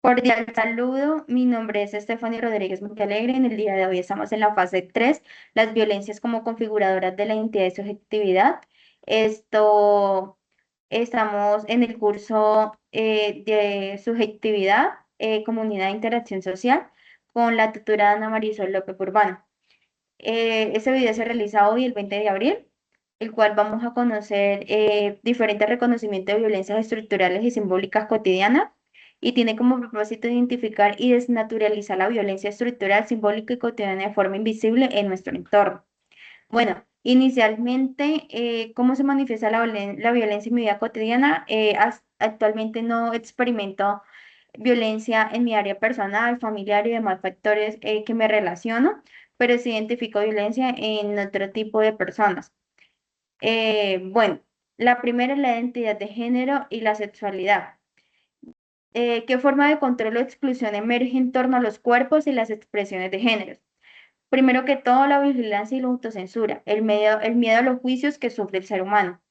Cordial saludo, mi nombre es Estefany Rodríguez Montealegre. En el día de hoy estamos en la fase 3, las violencias como configuradoras de la identidad y subjetividad. Esto, estamos en el curso de subjetividad, comunidad e interacción social, con la tutora Ana Marisol López Urbano. Este video se realiza hoy, el 20 de abril, el cual vamos a conocer diferentes reconocimientos de violencias estructurales y simbólicas cotidianas y tiene como propósito identificar y desnaturalizar la violencia estructural, simbólica y cotidiana de forma invisible en nuestro entorno. Bueno, inicialmente, ¿cómo se manifiesta la violencia en mi vida cotidiana? Actualmente no experimento violencia en mi área personal, familiar y demás factores que me relaciono, pero sí identifico violencia en otro tipo de personas. Bueno, la primera es la identidad de género y la sexualidad. ¿Qué forma de control o exclusión emerge en torno a los cuerpos y las expresiones de género? Primero que todo, la vigilancia y la autocensura, el miedo a los juicios que sufre el ser humano.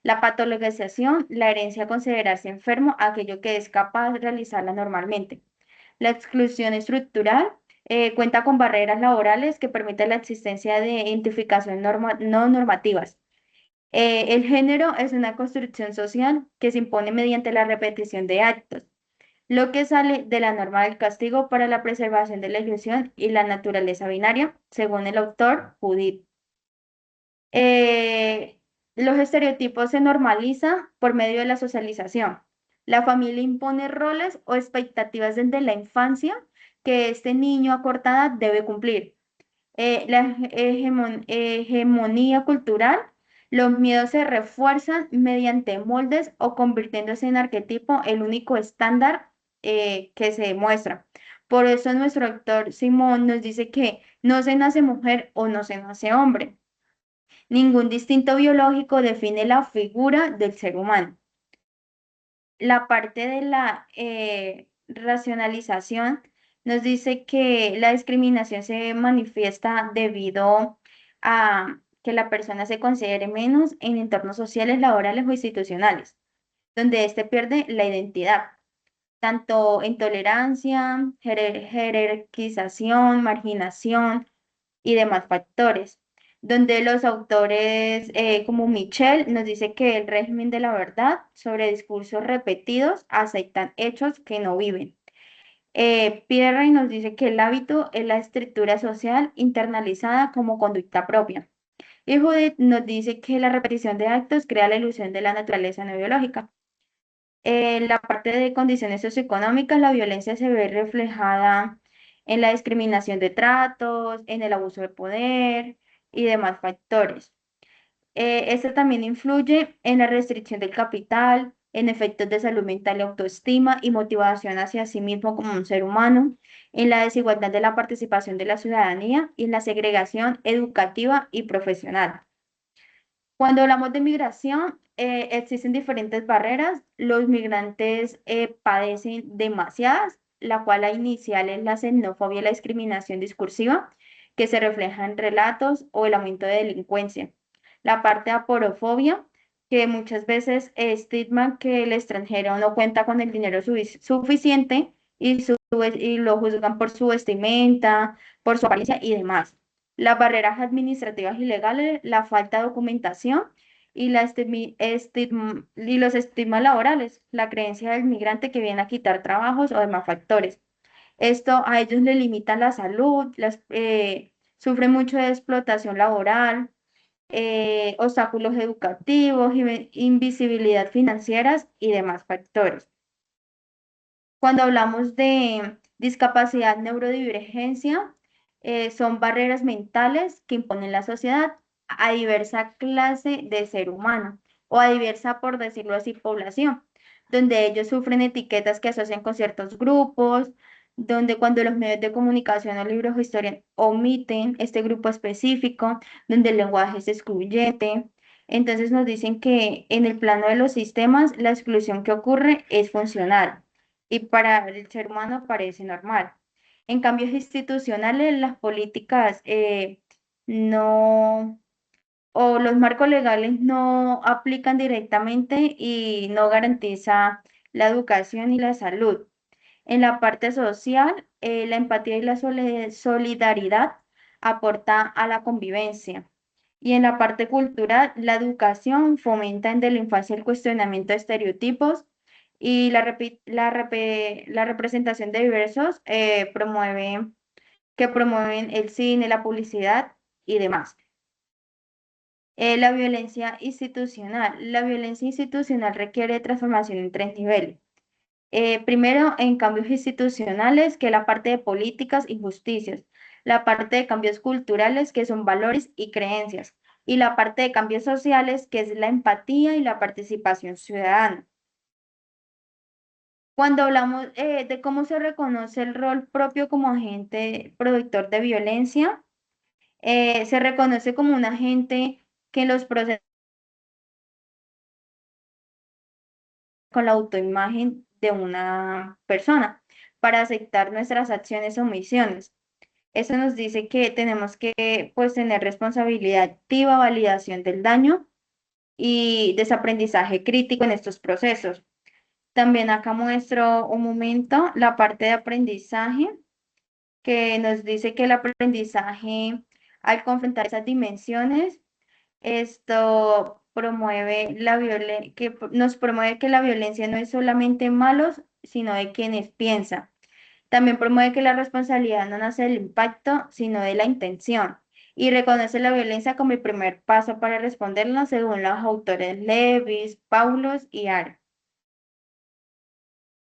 La patologización, la herencia a considerarse enfermo, aquello que es capaz de realizarla normalmente. La exclusión estructural cuenta con barreras laborales que permiten la existencia de identificación no normativas. El género es una construcción social que se impone mediante la repetición de actos, lo que sale de la norma del castigo para la preservación de la ilusión y la naturaleza binaria, según el autor Judith. Eh, los estereotipos se normalizan por medio de la socialización. La familia impone roles o expectativas desde la infancia que este niño a corta edad debe cumplir. Hegemonía cultural, los miedos se refuerzan mediante moldes o convirtiéndose en arquetipo el único estándar que se demuestra. Por eso nuestro autor Simón nos dice que no se nace mujer o no se nace hombre. Ningún distinto biológico define la figura del ser humano. La parte de la racionalización nos dice que la discriminación se manifiesta debido a que la persona se considere menos en entornos sociales, laborales o institucionales, donde éste pierde la identidad, tanto en tolerancia, jerarquización, marginación y demás factores, donde los autores como Michel nos dice que el régimen de la verdad sobre discursos repetidos aceptan hechos que no viven. Pierre nos dice que el hábito es la estructura social internalizada como conducta propia. Y Judith nos dice que la repetición de actos crea la ilusión de la naturaleza no biológica. En la parte de condiciones socioeconómicas, la violencia se ve reflejada en la discriminación de tratos, en el abuso de poder y demás factores. Esto también influye en la restricción del capital, en efectos de salud mental y autoestima y motivación hacia sí mismo como un ser humano, en la desigualdad de la participación de la ciudadanía y en la segregación educativa y profesional. Cuando hablamos de migración, existen diferentes barreras. Los migrantes padecen demasiadas, la cual la inicial es la xenofobia y la discriminación discursiva, que se refleja en relatos o el aumento de delincuencia. La parte de aporofobia, que muchas veces estigma que el extranjero no cuenta con el dinero suficiente y lo juzgan por su vestimenta, por su apariencia y demás. Las barreras administrativas y legales, la falta de documentación y, y los estigmas laborales, la creencia del migrante que viene a quitar trabajos o demás factores. Esto a ellos les limita la salud, sufren mucho de explotación laboral, obstáculos educativos, invisibilidad financieras y demás factores. Cuando hablamos de discapacidad neurodivergencia, son barreras mentales que imponen la sociedad a diversa clase de ser humano o a diversa, por decirlo así, población, donde ellos sufren etiquetas que asocian con ciertos grupos, donde cuando los medios de comunicación o libros o historia omiten este grupo específico, donde el lenguaje es excluyente. Entonces nos dicen que en el plano de los sistemas, la exclusión que ocurre es funcional y para el ser humano parece normal. En cambios institucionales, las políticas no, o los marcos legales no aplican directamente y no garantiza la educación y la salud. En la parte social, la empatía y la solidaridad aporta a la convivencia. Y en la parte cultural, la educación fomenta desde la infancia el cuestionamiento de estereotipos y la representación de diversos que promueven el cine, la publicidad y demás. La violencia institucional. La violencia institucional requiere transformación en tres niveles. Primero, en cambios institucionales, que es la parte de políticas y justicias, la parte de cambios culturales, que son valores y creencias, y la parte de cambios sociales, que es la empatía y la participación ciudadana. Cuando hablamos de cómo se reconoce el rol propio como agente productor de violencia, se reconoce como un agente que en los procesos con la autoimagen de una persona para aceptar nuestras acciones o omisiones. Eso nos dice que tenemos que pues tener responsabilidad activa, validación del daño y desaprendizaje crítico en estos procesos. También acá muestro un momento la parte de aprendizaje que nos dice que el aprendizaje al confrontar esas dimensiones, esto promueve nos promueve que la violencia no es solamente malos, sino de quienes piensan. También promueve que la responsabilidad no nace del impacto, sino de la intención. Y reconoce la violencia como el primer paso para responderla, según los autores Lewis, Paulos y Ara.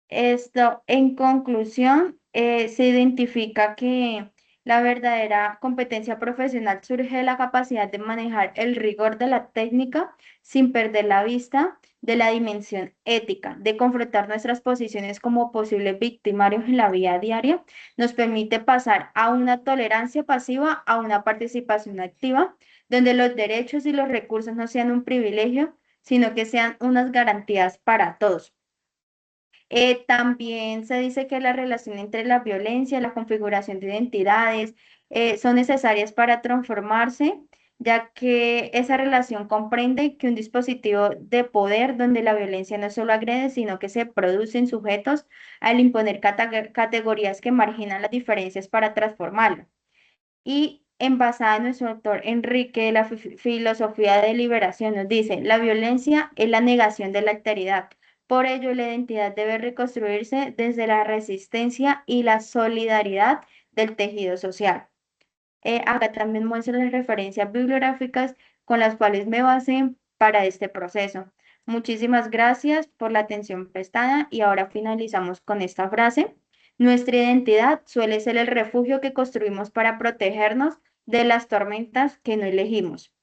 Esto, en conclusión, se identifica que la verdadera competencia profesional surge de la capacidad de manejar el rigor de la técnica sin perder la vista de la dimensión ética, de confrontar nuestras posiciones como posibles victimarios en la vida diaria, nos permite pasar a una tolerancia pasiva a una participación activa, donde los derechos y los recursos no sean un privilegio, sino que sean unas garantías para todos. También se dice que la relación entre la violencia y la configuración de identidades son necesarias para transformarse, ya que esa relación comprende que un dispositivo de poder donde la violencia no solo agrede, sino que se produce en sujetos al imponer categorías que marginan las diferencias para transformarlo. Y en basada en nuestro autor Enrique de la filosofía de liberación nos dice, la violencia es la negación de la alteridad. Por ello, la identidad debe reconstruirse desde la resistencia y la solidaridad del tejido social. Acá también muestro las referencias bibliográficas con las cuales me basé para este proceso. Muchísimas gracias por la atención prestada y ahora finalizamos con esta frase. Nuestra identidad suele ser el refugio que construimos para protegernos de las tormentas que no elegimos.